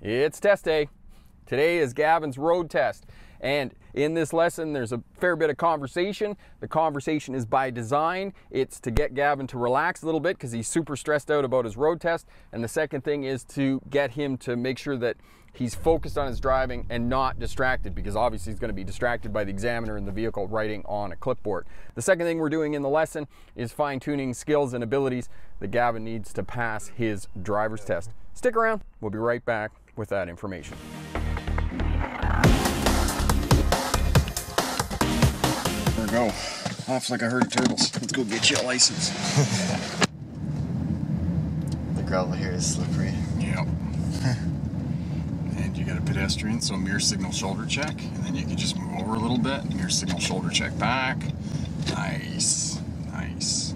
It's test day. Today is Gavin's road test. And in this lesson, there's a fair bit of conversation. The conversation is by design. It's to get Gavin to relax a little bit because he's super stressed out about his road test. And the second thing is to get him to make sure that he's focused on his driving and not distracted, because obviously he's going to be distracted by the examiner in the vehicle writing on a clipboard. The second thing we're doing in the lesson is fine-tuning skills and abilities that Gavin needs to pass his driver's test. Stick around. We'll be right back with that information. There we go. Off like a herd of turtles. Let's go get you a license. The gravel here is slippery. Yep. And you got a pedestrian, so mirror signal shoulder check, and then you can just move over a little bit. Mirror signal shoulder check back. Nice. Nice.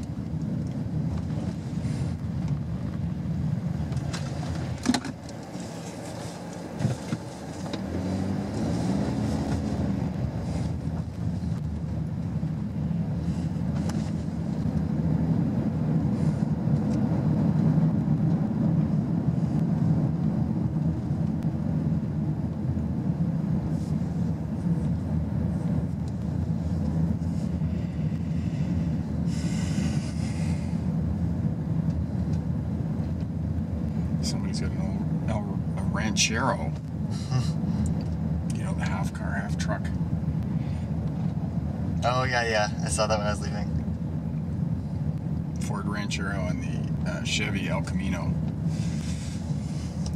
Somebody's got a Ranchero. You know, the half car, half truck. Oh, yeah. I saw that when I was leaving. Ford Ranchero and the Chevy El Camino.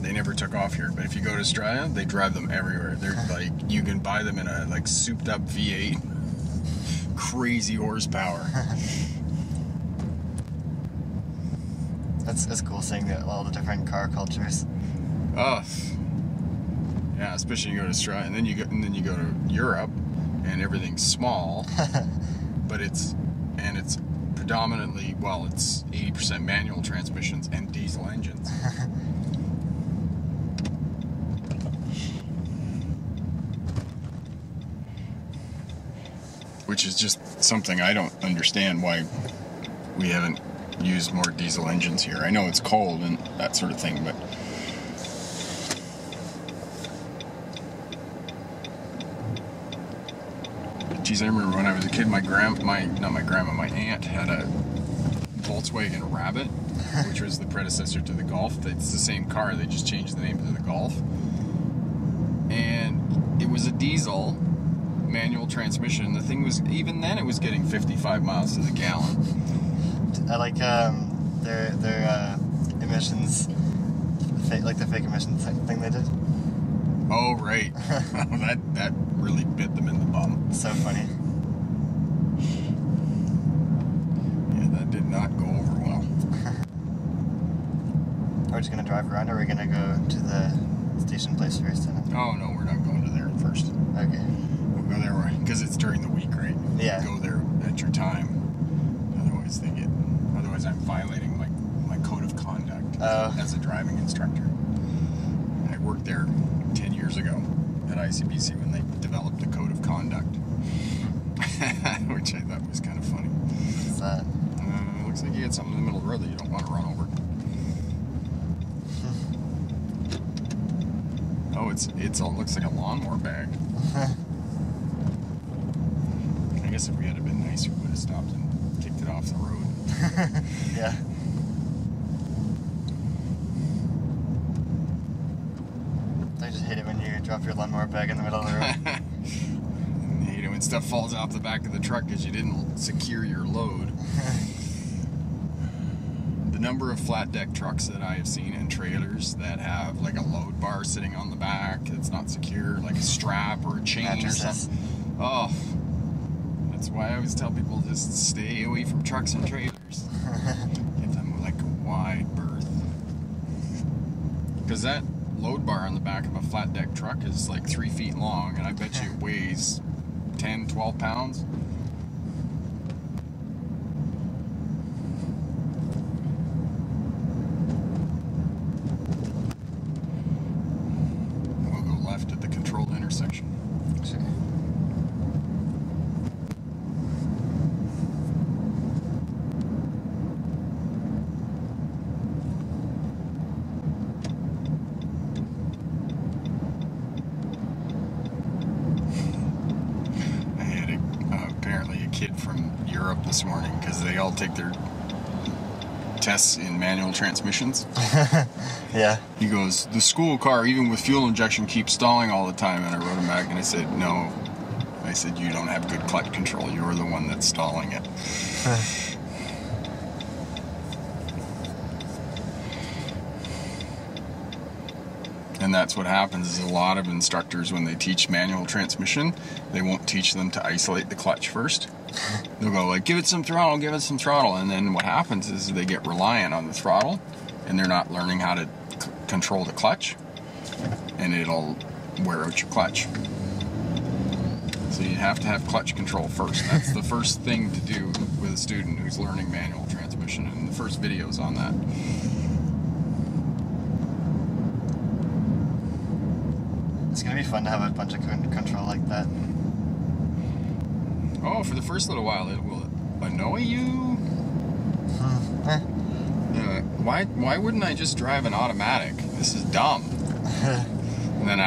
They never took off here, but if you go to Australia, they drive them everywhere. They're like, you can buy them in a like souped up V8. Crazy horsepower. It's cool seeing all the different car cultures. Oh, yeah, especially you go to Australia, and then you go to Europe, and everything's small, but it's predominantly, well, it's 80% manual transmissions and diesel engines. Which is just something I don't understand why we haven't used more diesel engines here. I know it's cold and that sort of thing, but geez, I remember when I was a kid, my aunt had a Volkswagen Rabbit, which was the predecessor to the Golf. It's the same car, they just changed the name to the Golf. And it was a diesel manual transmission. The thing was, even then it was getting 55 miles to the gallon. I like their emissions, like the fake emissions thing they did. Oh, right. that really bit them in the bum. So funny. Yeah, that did not go over well. Are we just gonna drive around, or are we gonna go to the station place first? Oh no, we're not going to there first. Okay. We'll go there because it's during the week, right? Yeah. Go there at your time. Otherwise I'm violating my code of conduct as a driving instructor. I worked there 10 years ago at ICBC when they developed the code of conduct, which I thought was kind of funny. What's that? It looks like you get something in the middle of the road that you don't want to run over. Oh, it looks like a lawnmower bag. I guess if we had been nice, we would have stopped and kicked it off the road. Yeah. I just hate it when you drop your lawnmower bag in the middle of the road. I hate it when stuff falls off the back of the truck because you didn't secure your load. The number of flat deck trucks that I have seen and trailers that have like a load bar sitting on the back that's not secure, like a strap or a chain Mattresses. or something. Oh, that's why I always tell people just stay away from trucks and trailers. Give them like a wide berth. Because that load bar on the back of a flat deck truck is like 3 feet long, and I bet you it weighs 10, 12 pounds. We'll go left at the controlled intersection. Sure. Europe this morning because they all take their tests in manual transmissions. Yeah. He goes, the school car, even with fuel injection, keeps stalling all the time. And I wrote him back and I said, no. I said, you don't have good clutch control. You're the one that's stalling it. And that's what happens is a lot of instructors, when they teach manual transmission, they won't teach them to isolate the clutch first. They'll go like, give it some throttle, give it some throttle. And then what happens is they get reliant on the throttle and they're not learning how to control the clutch, and it'll wear out your clutch. So you have to have clutch control first. That's the first thing to do with a student who's learning manual transmission, and the first video's on that. It's gonna be fun to have a bunch of control like that. Oh, for the first little while it will annoy you. Why wouldn't I just drive an automatic? This is dumb. And then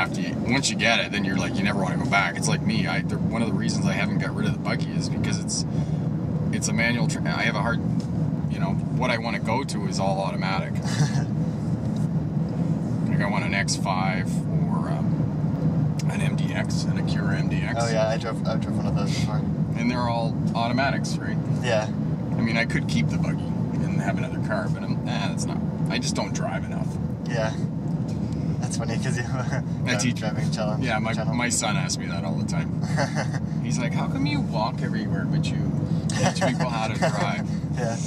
once you get it, then you're like, you never want to go back. It's like me. One of the reasons I haven't got rid of the buggy is because it's a manual. I have a hard, what I want to go to is all automatic. Like I want an X5 or an MDX, an Incur MDX. Oh yeah, I drove one of those before. And they're all automatics, right? Yeah. I mean, I could keep the buggy and have another car, but that's not. I just don't drive enough. Yeah. That's funny because you have a driving challenge. Yeah, my son asks me that all the time. He's like, how come you walk everywhere but you teach people how to drive? Yeah.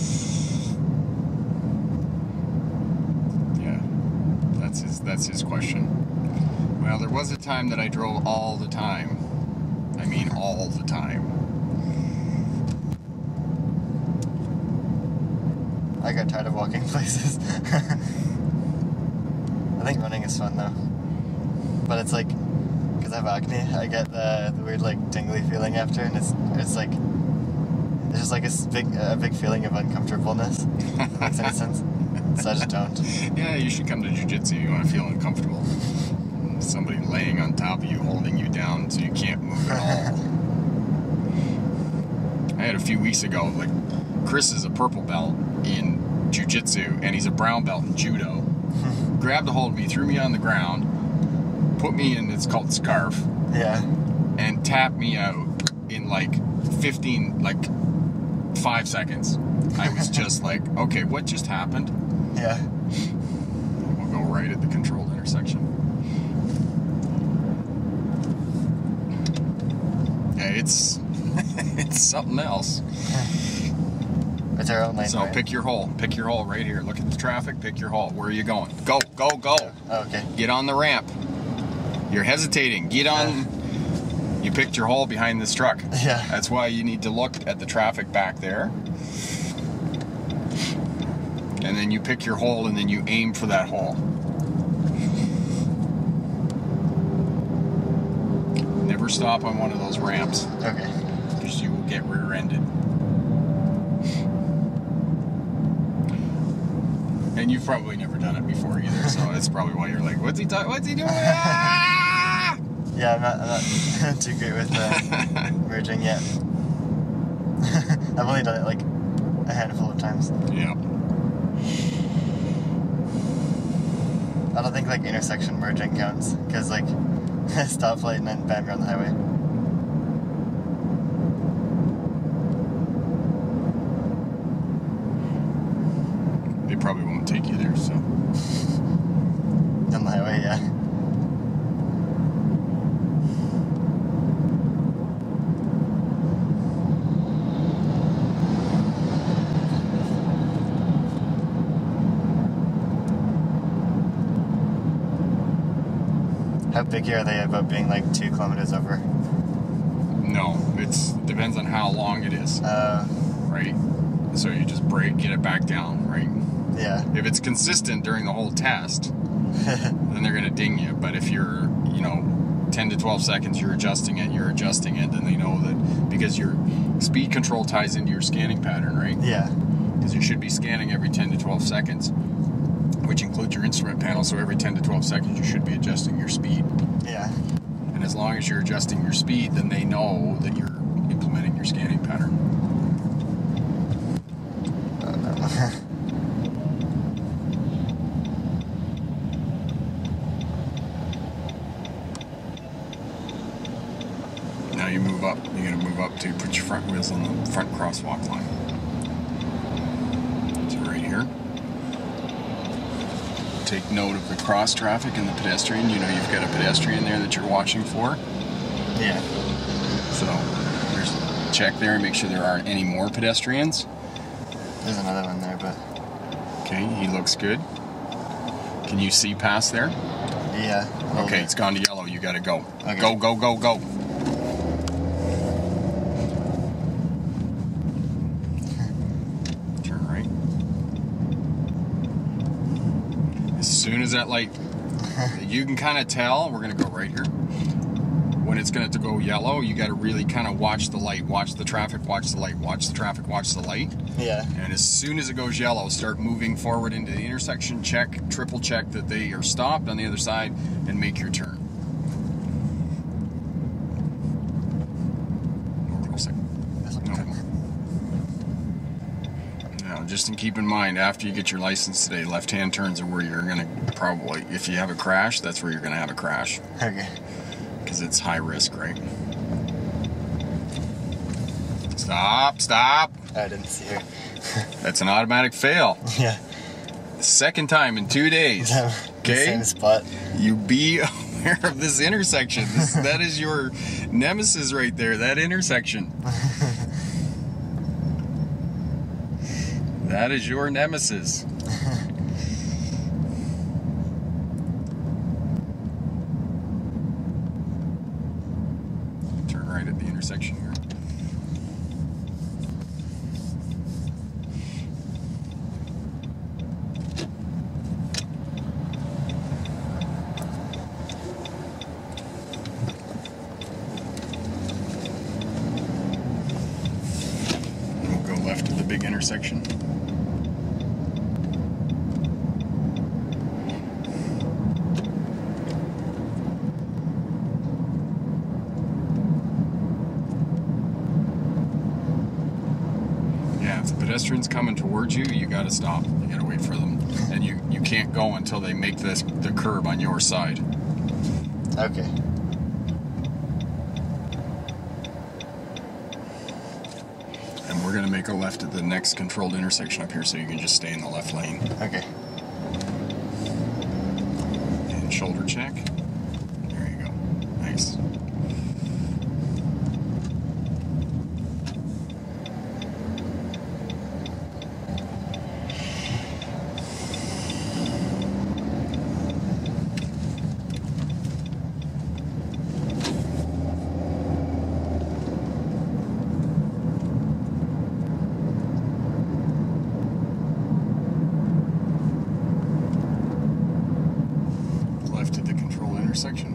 Yeah, that's his question. Well, there was a time that I drove all the time. I mean all the time. I got tired of walking places. I think running is fun though, but it's like, because I have acne, I get the weird like tingly feeling after, and it's like, it's just like a big feeling of uncomfortableness. If that makes any sense? So I just don't. Yeah, you should come to jiu-jitsu. You want to feel uncomfortable. Somebody laying on top of you, holding you down so you can't move at all. I had a few weeks ago, like, Chris is a purple belt in jiu-jitsu, and he's a brown belt in judo. Grabbed a hold of me, threw me on the ground, put me in, it's called scarf. Yeah. And tapped me out in like 5 seconds. I was just like, okay, what just happened? Yeah. We'll go right at the controlled intersection. Yeah, it's something else. It's our own lane. So right? pick your hole. Pick your hole right here. Look at the traffic. Pick your hole. Where are you going? Go, go, go. Oh, okay. Get on the ramp. You're hesitating. Get on. You picked your hole behind this truck. Yeah. That's why you need to look at the traffic back there. And then you pick your hole and then you aim for that hole. Never stop on one of those ramps. Okay. Because you will get rear-ended. And you've probably never done it before either, so that's probably why you're like, what's he doing? Ah! Yeah, I'm not too great with merging yet. I've only done it like a handful of times. Yeah. I don't think like intersection merging counts, because like stoplight and then bam, you're on the highway. They probably won't take you there, so. On the highway, yeah. How picky are they about being like 2 kilometers over? No, it depends on how long it is, right? So you just brake, get it back down, right? Yeah. If it's consistent during the whole test, then they're going to ding you. But if you're, 10 to 12 seconds, you're adjusting it, then they know that, because your speed control ties into your scanning pattern, right? Yeah. Because you should be scanning every 10 to 12 seconds, which includes your instrument panel. So every 10 to 12 seconds, you should be adjusting your speed. Yeah. And as long as you're adjusting your speed, then they know that you're implementing your scanning pattern. now you move up. You're going to move up to put your front wheels on the front crosswalk line. So right here. Take note of the cross traffic and the pedestrian. You know you've got a pedestrian there that you're watching for. Yeah. So there's check there and make sure there aren't any more pedestrians. There's another one there, but... Okay, he looks good. Can you see past there? Yeah. Okay, it's gone to yellow. You gotta go. Okay. Go, go, go, go. Turn right. As soon as that light, you can kind of tell, we're gonna go right here. When it's going to go yellow, you got to really kind of watch the light, watch the traffic, watch the light, watch the traffic, watch the light. Yeah. And as soon as it goes yellow, start moving forward into the intersection, check, triple check that they are stopped on the other side, and make your turn. Now, just keep in mind, after you get your license today, left-hand turns are where you're going to probably, if you have a crash, that's where you're going to have a crash. Okay. Because it's high risk, right? Stop, stop. I didn't see her. That's an automatic fail. Yeah. Second time in 2 days. Okay? Same spot. You be aware of this intersection. That is your nemesis right there, that intersection. That is your nemesis. Turn right at the intersection here. We'll go left at the big intersection. Pedestrians coming towards you, you got to stop. You got to wait for them, and you can't go until they make the curb on your side. Okay. And we're gonna make a left at the next controlled intersection up here, so you can just stay in the left lane. Okay. And shoulder check. There you go. Nice. Intersection.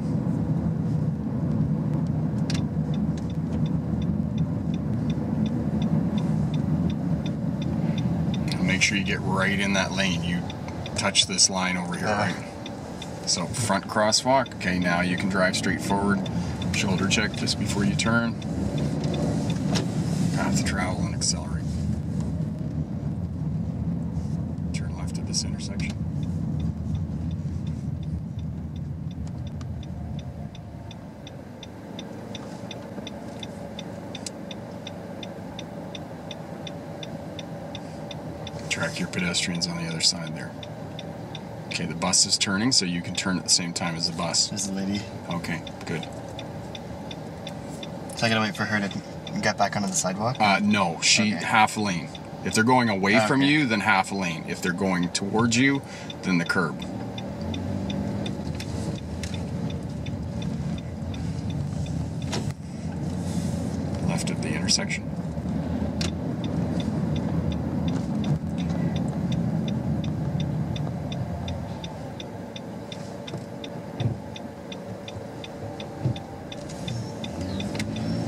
And make sure you get right in that lane. You touch this line over here, right? So front crosswalk. Okay, now you can drive straight forward. Shoulder check just before you turn. Path to travel and accelerate. Turn left at this intersection. Track your pedestrians on the other side there. Okay, the bus is turning, so you can turn at the same time as the bus. There's a lady. Okay, good. So I gotta wait for her to get back onto the sidewalk? No, she Okay. half a lane. If they're going away from Okay. you, then half a lane. If they're going towards you, then the curb. Left at the intersection.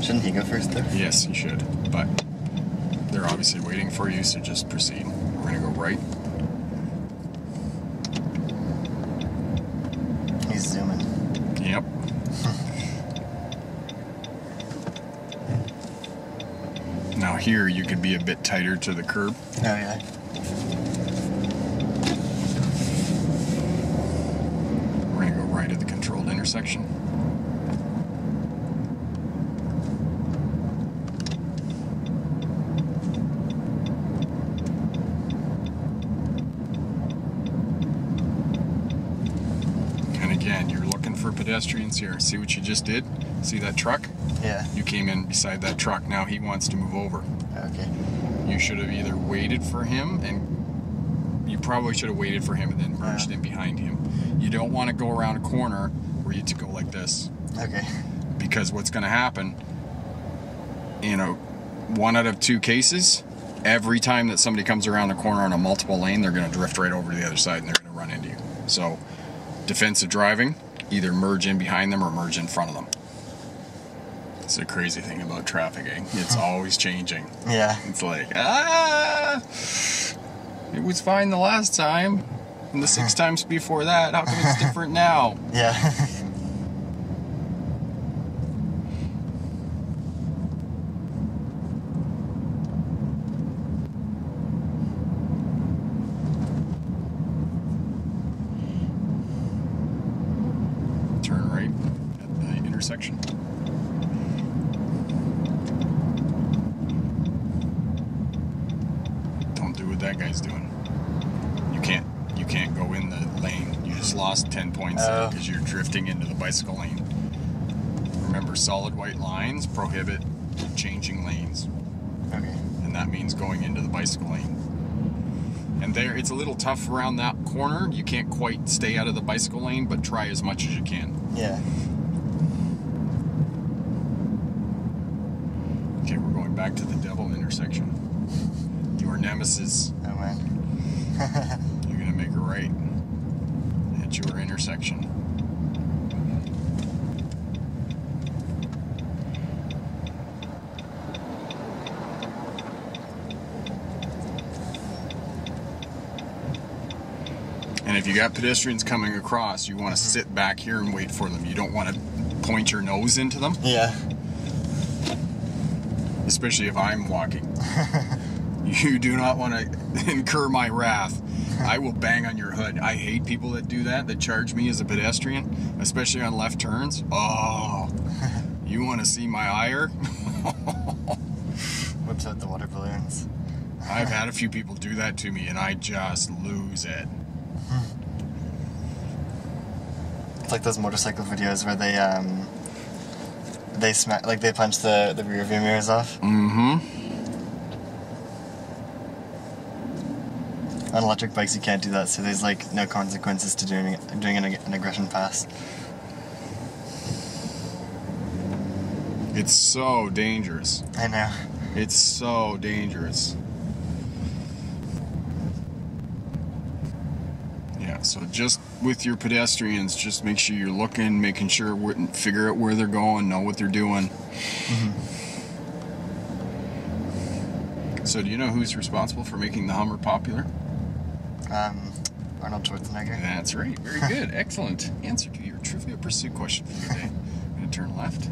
Shouldn't he go first though? Yes, you should, but they're obviously waiting for you, so just proceed. We're gonna go right. He's zooming. Yep. Now here, you could be a bit tighter to the curb. Oh yeah. We're gonna go right at the controlled intersection. for pedestrians here. See what you just did? See that truck? Yeah. You came in beside that truck. Now he wants to move over. Okay. You should have either waited for him, and you probably should have waited for him and then merged in behind him. You don't want to go around a corner where you to go like this. Okay. Because what's going to happen, you know, 1 out of 2 cases, every time that somebody comes around a corner on a multiple lane, they're going to drift right over to the other side and they're going to run into you. So, defensive driving, either merge in behind them or merge in front of them. It's a crazy thing about trafficking. It's always changing. Yeah. It's like, it was fine the last time, and the 6 times before that. How come it's different now? Yeah. Turn right at the intersection. Don't do what that guy's doing. You can't go in the lane. You just lost 10 points because you're drifting into the bicycle lane. Remember, solid white lines prohibit changing lanes. Okay. And that means going into the bicycle lane. And there, it's a little tough around that corner. You can't quite stay out of the bicycle lane, but try as much as you can. Yeah. Okay, we're going back to the devil intersection. Your nemesis. Oh man. You're gonna make a right at your intersection. And if you got pedestrians coming across, you want to sit back here and wait for them. You don't want to point your nose into them, Yeah. especially if I'm walking. You do not want to incur my wrath. I will bang on your hood. I hate people that do that, that charge me as a pedestrian, especially on left turns. Oh, you want to see my ire? Whips out the water balloons. I've had a few people do that to me, and I just lose it. It's like those motorcycle videos where they smack, like they punch the rear view mirrors off. Mm-hmm. On electric bikes, you can't do that, so there's like no consequences to doing an aggression pass. It's so dangerous. I know. It's so dangerous. Yeah, so just with your pedestrians, just make sure you're looking, making sure, figure out where they're going, know what they're doing. So do you know who's responsible for making the Hummer popular? Arnold Schwarzenegger. That's right. Very good. Excellent answer to your Trivia Pursuit question for the day. I'm going to turn left.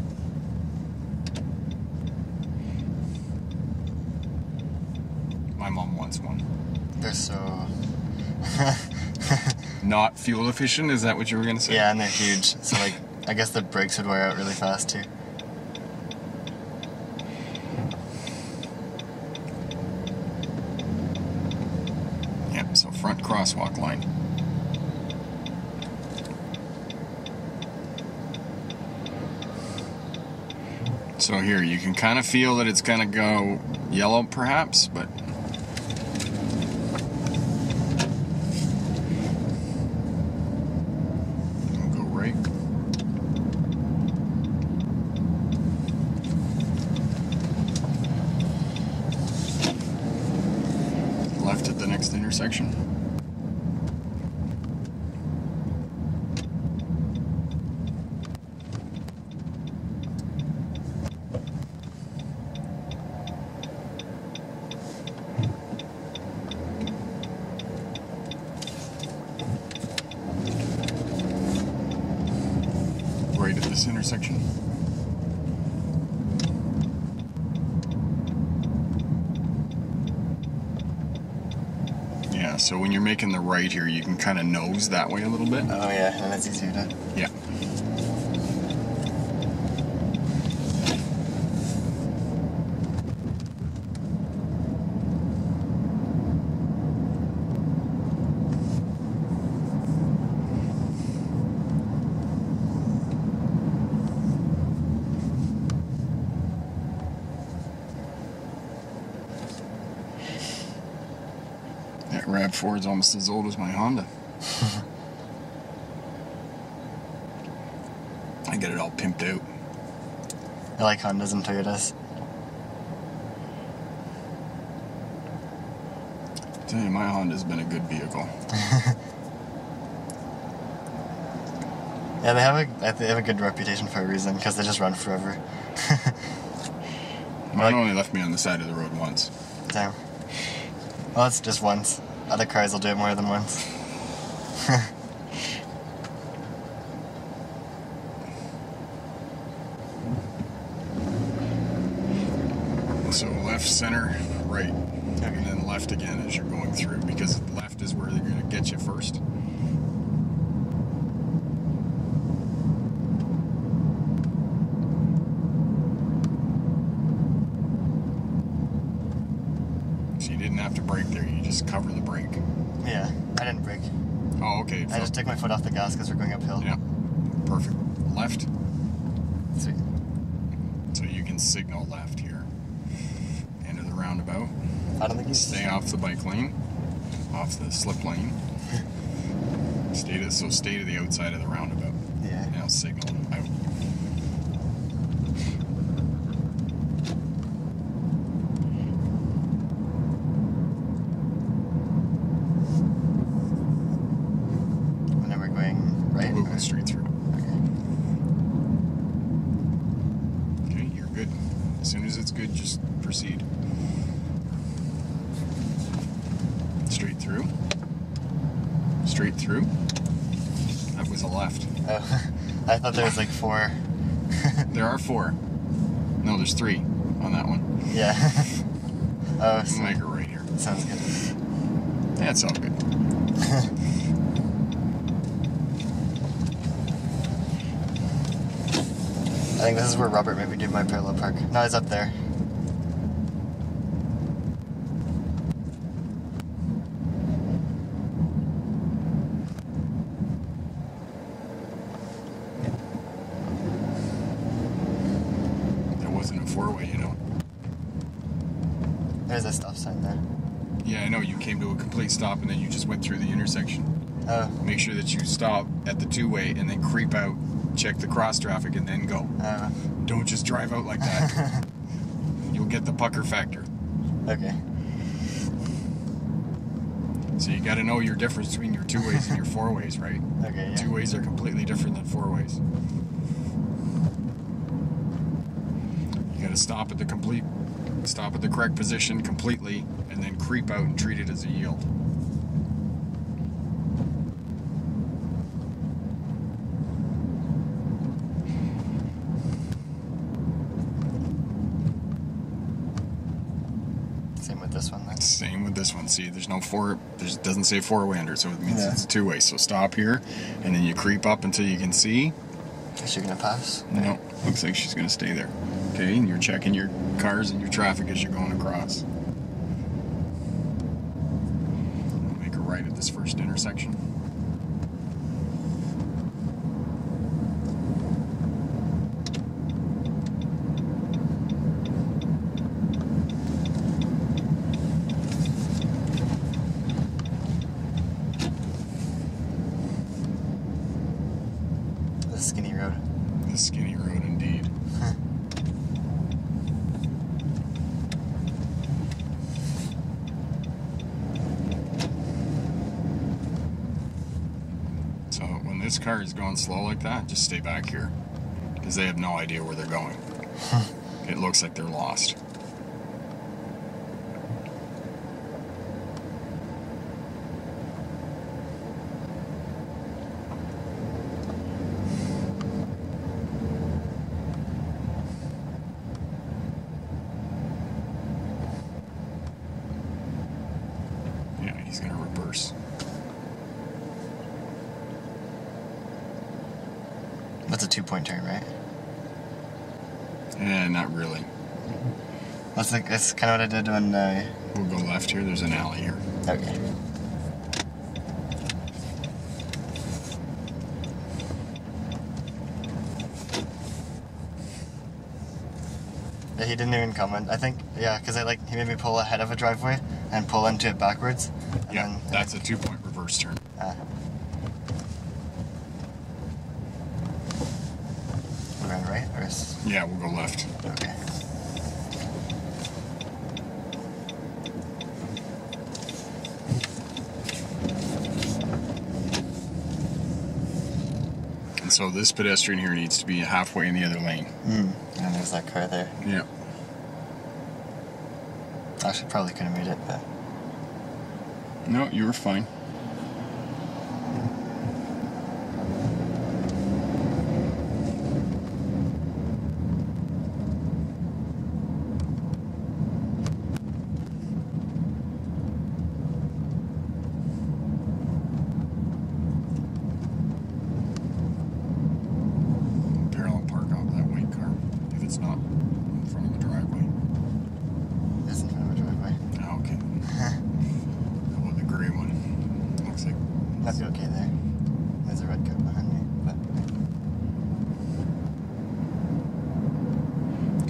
My mom wants one. They're so... Not fuel efficient? Is that what you were going to say? Yeah, and they're huge. So like, I guess the brakes would wear out really fast too. Yep, so front crosswalk line. So here, you can kind of feel that it's going to go yellow perhaps, but... We'll go right. Left at the next intersection. Right at this intersection. Yeah, so when you're making the right here, you can kind of nose that way a little bit. Oh yeah, and it's easier to... Yeah. Ford's almost as old as my Honda. I get it all pimped out. I like Hondas and Toyotas. I tell you, my Honda's been a good vehicle. Yeah, they have a good reputation for a reason, because they just run forever. Mine only left me on the side of the road once. Damn. Well, it's just once. Other cars will do it more than once. So left, center, right, Okay. and then left again as you're going through, because left is where they're going to get you first. So you didn't have to brake there, you just cover the brake. Yeah, I didn't brake. Oh, okay. I just took my foot off the gas because we're going uphill. Yeah, perfect. Left, Sweet. so you can signal left here. Into the roundabout. I don't think he's... Stay off the bike lane, off the slip lane. Stay to the outside of the roundabout. Yeah. Now signal out. And then we're going right? We'll go straight through. Okay. Okay, you're good. As soon as it's good, just proceed. Straight through. Straight through. That was a left. Oh, I thought there was like 4. There are 4. No, there's 3 on that one. Yeah. Oh, We'll so make it right here. sounds good. That's all good. I think this is where Robert maybe did my parallel park. No, it's up there. That wasn't a 4-way, you know. There's a stop sign there. Yeah, I know. You came to a complete stop and then you just went through the intersection. Oh, Make sure that you stop at the 2-way and then creep out, check the cross traffic, and then go. Don't just drive out like that. You'll get the pucker factor. okay. So you got to know your difference between your 2-ways and your 4-ways, right? Okay, yeah. 2-ways are completely different than 4-ways. You got to stop at the correct position completely, and then creep out and treat it as a yield. Same with this one then. Same with this one. See, there's no doesn't say 4-way under, so it means Yeah. it's a 2-way. So stop here, and then you creep up until you can see. Is she gonna pass? No, looks like she's gonna stay there. Okay, and you're checking your cars and your traffic as you're going across. Make a right at this first intersection. The skinny road. The skinny road, indeed. So when this car is going slow like that, just stay back here, because they have no idea where they're going. It looks like they're lost. Yeah, he's gonna reverse. That's a 2-point turn, right? Not really. That's kind of what I did when We'll go left here. There's an alley here. okay. Yeah, he didn't even comment. I think, yeah, because he made me pull ahead of a driveway and pull into it backwards. And Yeah, then, that's a 2-point reverse turn. We're going right, or Yeah, we'll go left. okay. And so this pedestrian here needs to be halfway in the other lane. And there's that car there. Yeah. Actually, probably could have made it, but No, you were fine. Parallel park off that white car if it's not in front of the driveway. it's in front of a driveway. Oh, okay. How about the gray one? Looks like Might be okay there. There's a red car behind me, but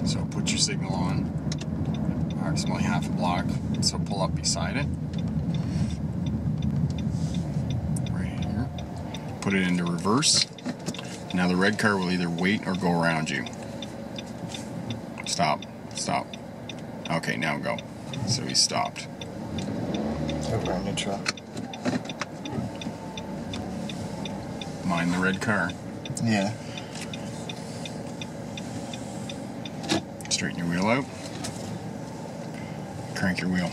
so. Put your signal on. Approximately half a block. So pull up beside it. Right here. Put it into reverse. Now the red car will either wait or go around you. Stop. Stop. Okay, now go. So he stopped. we're in neutral. Mind the red car. Yeah. Straighten your wheel out. Crank your wheel.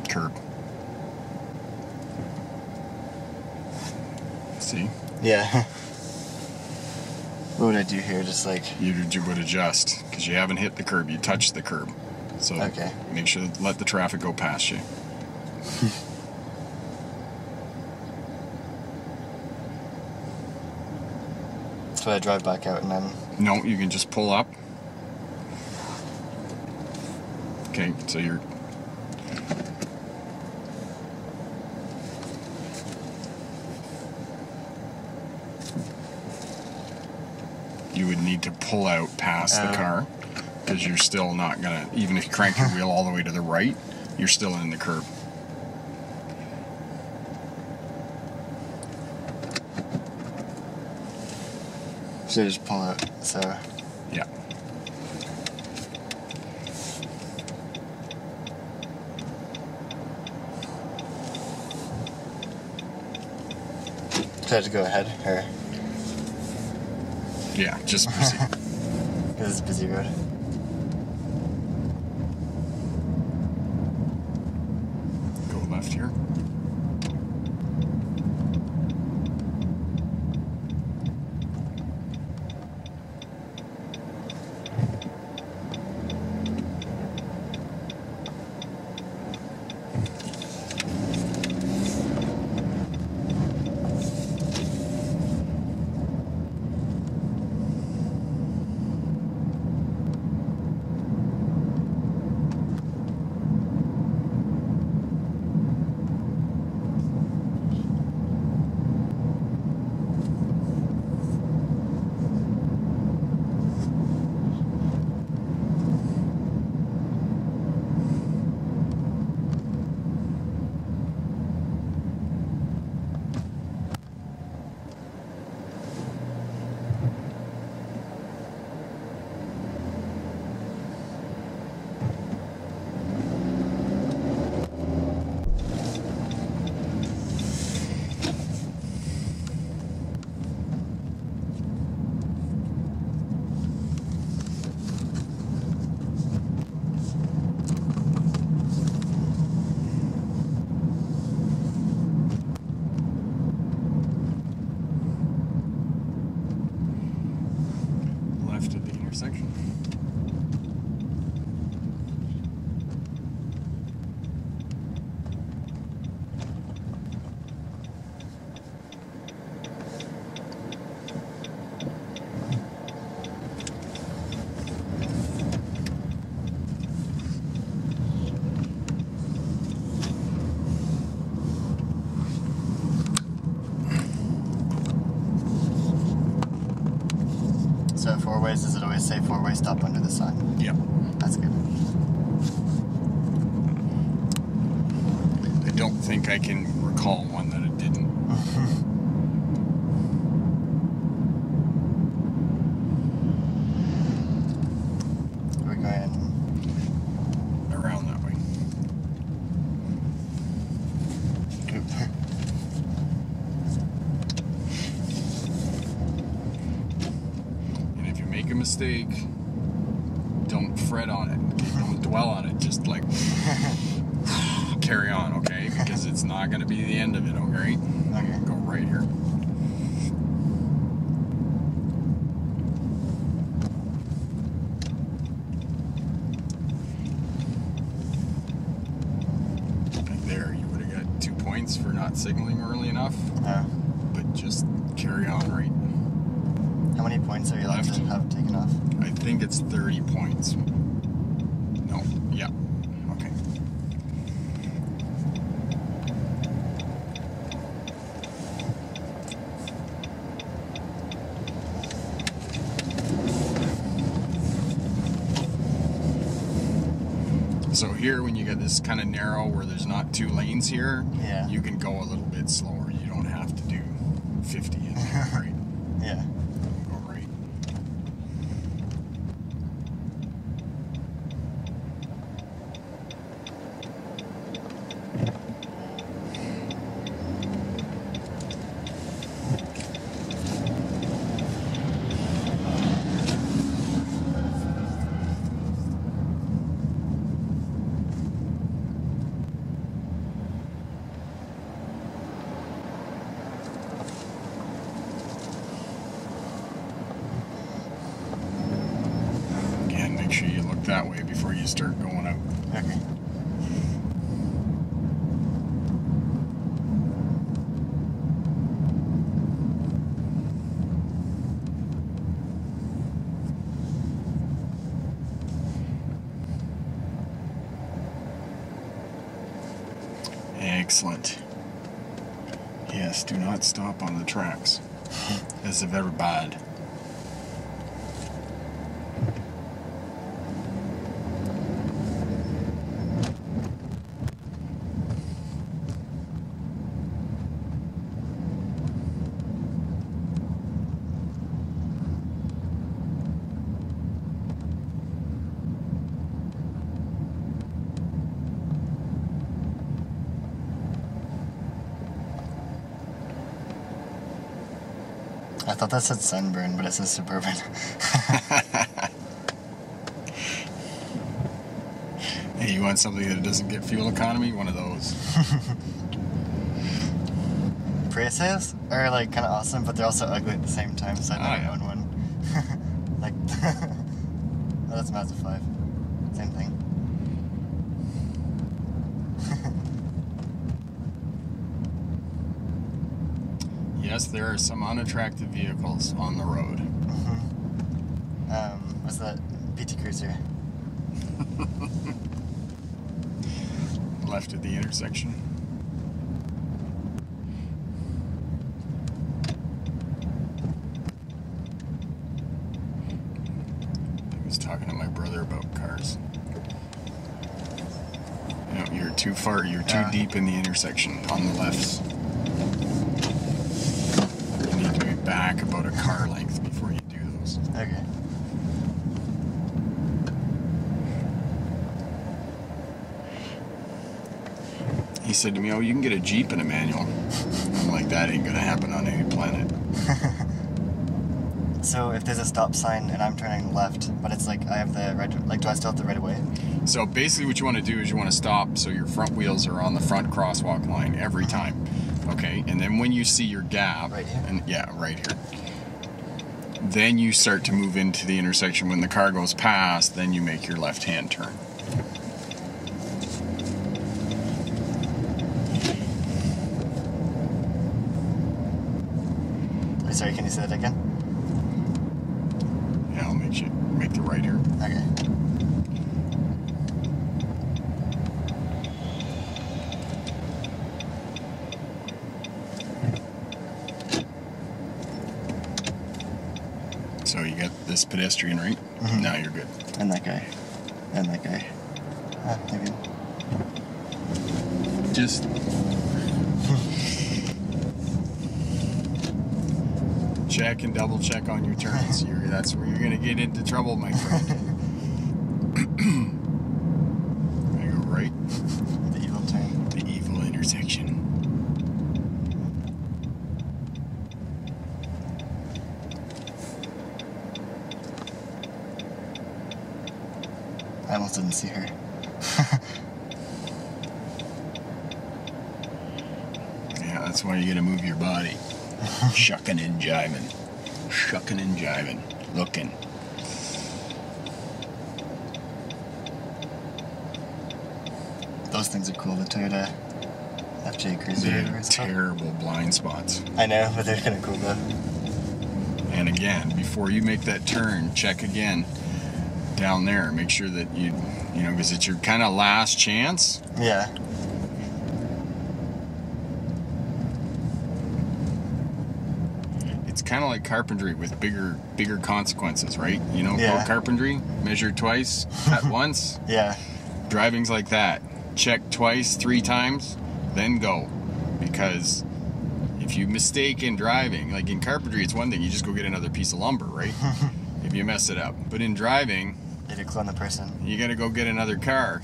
Curb. See? Yeah. What would I do here? Just like... You would adjust because you haven't hit the curb. You touched the curb. So Okay. make sure to let the traffic go past you. So I drive back out and then... No, you can just pull up. Okay, so you're... You would need to pull out past the car because you're still not gonna, even if you crank your wheel all the way to the right, you're still in the curb. So I just pull out, so... Yeah. So I have to go ahead, or... Yeah, just proceed. This is a busy road. Go left here. So at 4 ways, does it always say 4-way stop under the sign? Yep. That's good. I don't think I can recall one that it didn't. We're going Around that way. And if you make a mistake, don't fret on it. Don't dwell on it. Just like carry on, okay? Because it's not going to be the end of it, okay? Okay. Go right here. Right there, you would have got 2 points for not signaling early enough, but just carry on, right? How many points are you allowed to have taken off? I think it's 30 points. No, yeah. Okay. So here, when you get this kind of narrow where there's not 2 lanes here, Yeah. you can go a little bit slower. You don't have to do 50 in there, right? Yeah. Go right. Again, make sure you look that way before you start going out. Okay. Excellent. Yes, do not stop on the tracks. As if ever bad. I thought that said Sunburn, but it says Suburban. Hey, you want something that doesn't get fuel economy? One of those. Priuses are like kind of awesome, but they're also ugly at the same time, so I never own one. Like, oh, that's a Mazda 5. Same thing. Yes, there are some unattractive vehicles on the road. What's that? PT Cruiser. Left at the intersection. I was talking to my brother about cars. You know, you're too far, you're too deep in the intersection on the lefts. You need to be back about a car length before you do those. Okay. He said to me, "Oh, you can get a Jeep in a manual." I'm like, that ain't gonna happen on any planet. So if there's a stop sign and I'm turning left, but it's like I have the right, like do I still have the right of way? So basically what you want to do is you want to stop so your front wheels are on the front crosswalk line every time. Okay, and then when you see your gap, Right here? and yeah, right here, then you start to move into the intersection. When the car goes past, then you make your left-hand turn. Sorry, can you say that again? Yeah, I'll make the right here. Okay. So you got this pedestrian, right? Mhm. Now you're good. And that guy. And that guy. Ah, they're good. Just check and double check on your turns. That's where you're gonna get into trouble, my friend. I go right. The evil turn. The evil intersection. I almost didn't see her. Yeah, that's why you gotta move your body. Shucking and jiving. Shucking and jiving. Looking. Those things are cool, the Toyota FJ Cruiser. They whatever have it's called. terrible blind spots. I know, but they're kind of cool though. And again, before you make that turn, check again down there. Make sure that you know, because it's your kind of last chance. Yeah. It's kind of like carpentry with bigger consequences, right? You know, Yeah. about carpentry, measure twice, cut once. Yeah. Driving's like that. Check twice, 3 times, then go. Because if you mistake in driving, like in carpentry, it's one thing, you just go get another piece of lumber, right? If you mess it up. But in driving, You had to clone the person. you gotta go get another car.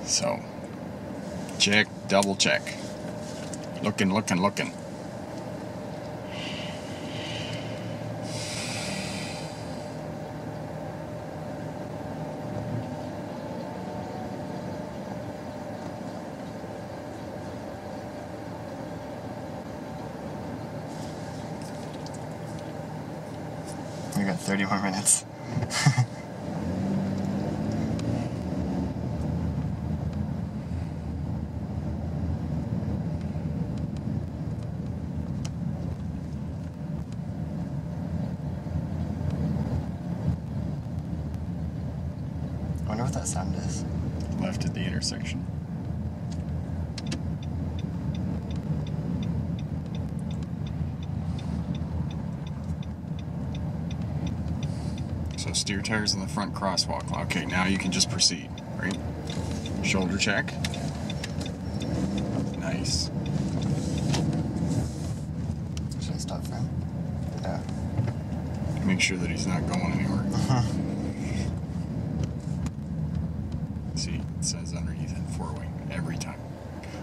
So, check, double check. Looking. We got 30 more minutes. I wonder what that sound is. Left at the intersection. So steer tires in the front crosswalk. Okay, now you can just proceed, right? Shoulder check. Nice. Should I stop for him? Yeah. Make sure that he's not going anywhere. See, it says underneath it 4-way every time.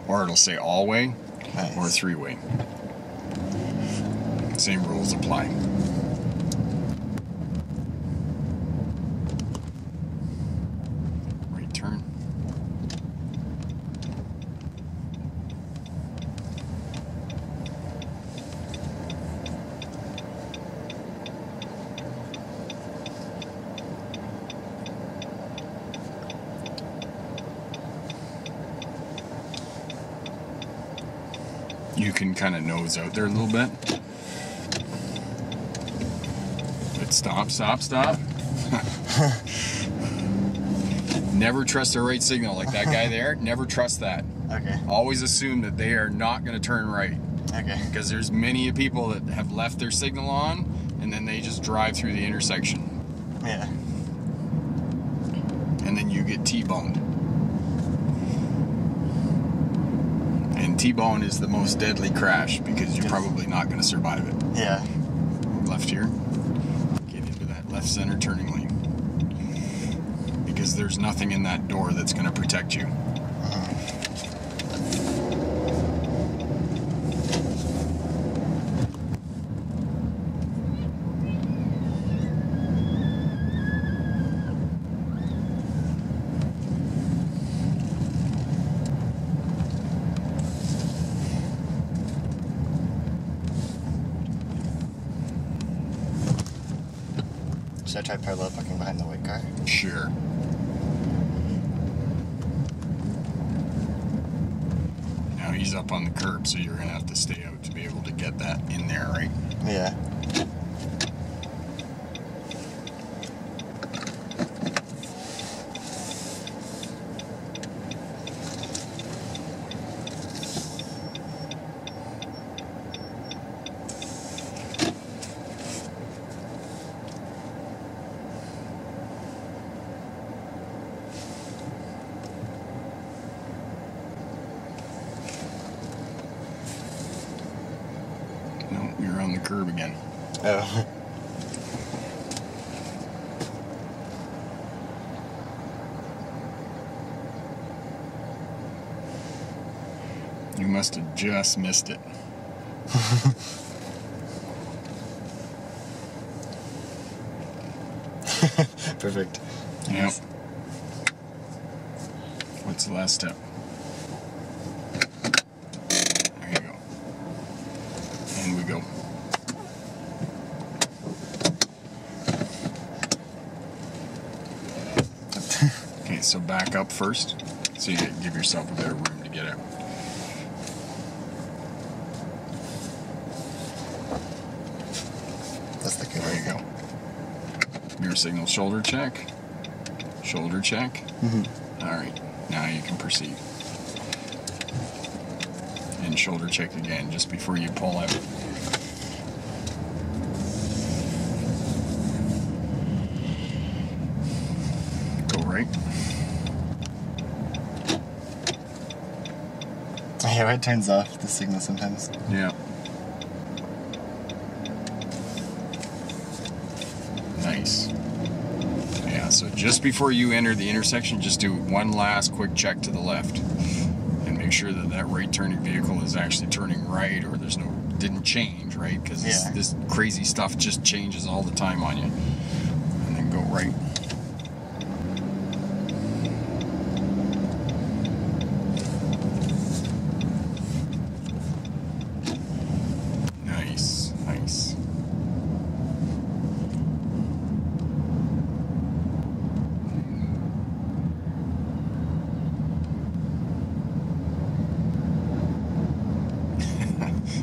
Or it'll say all-way Nice. or 3-way. Same rules apply. Right turn. You can kind of nose out there a little bit. But stop. Never trust a right signal like that guy there. Never trust that. Okay. Always assume that they are not going to turn right. Okay. Because there's many people that have left their signal on and then they just drive through the intersection. Yeah. And then you get T-boned. And T-bone is the most deadly crash because you're probably not going to survive it. Yeah. Left here. Get into that left center turning lane. Because there's nothing in that door that's going to protect you. Should I try parallel parking behind the white car? Sure. Now he's up on the curb, so you're going to have to stay out to be able to get that in there, right? Yeah. you're on the curb again. Oh. You must have just missed it. Perfect. Yep. What's the last step? There you go. And we go. Okay, so back up first, so you give yourself a bit of room to get out. That's the good. There you go. Mirror signal, shoulder check. Shoulder check. Mm-hmm. All right, now you can proceed. And shoulder check again, just before you pull out. Go right. Yeah, it turns off the signal sometimes. Yeah. Nice. Yeah, so just before you enter the intersection, just do one last quick check to the left and make sure that that right turning vehicle is actually turning right, or there's no, didn't change, right? Because this crazy stuff just changes all the time on you. And then go right. Nice, nice.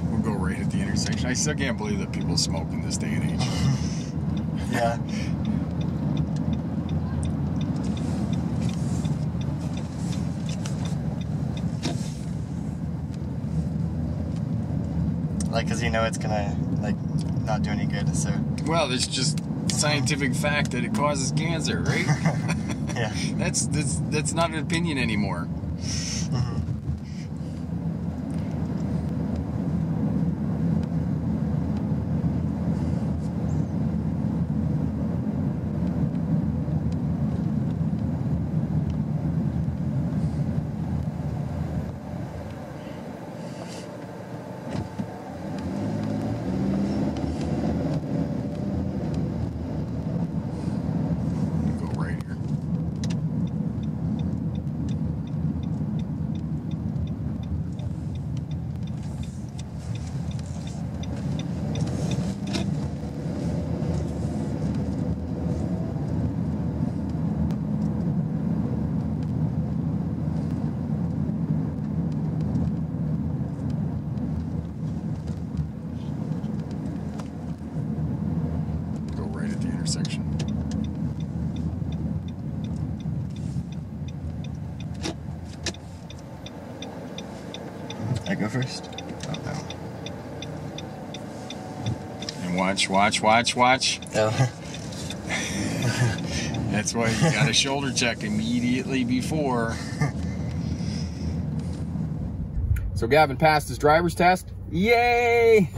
We'll go right at the intersection. I still can't believe that people smoke in this day and age. Yeah. Like, cause you know it's gonna like not do any good. So. Well, it's just scientific fact that it causes cancer, right? Yeah. That's not an opinion anymore. Mm-hmm. Go right here. Go right at the intersection. I go first. Oh no. And watch. Oh. That's why you got a shoulder check immediately before. So Gavin passed his driver's test. Yay!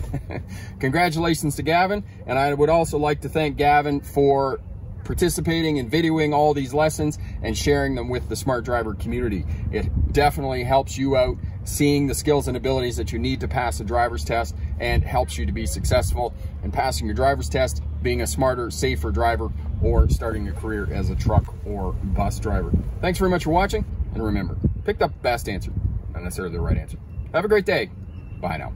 Congratulations to Gavin. And I would also like to thank Gavin for participating and videoing all these lessons and sharing them with the Smart Driver community. It definitely helps you out seeing the skills and abilities that you need to pass a driver's test, and helps you to be successful in passing your driver's test, being a smarter, safer driver, or starting a career as a truck or bus driver. Thanks very much for watching, and remember, pick the best answer, not necessarily the right answer. Have a great day. Bye now.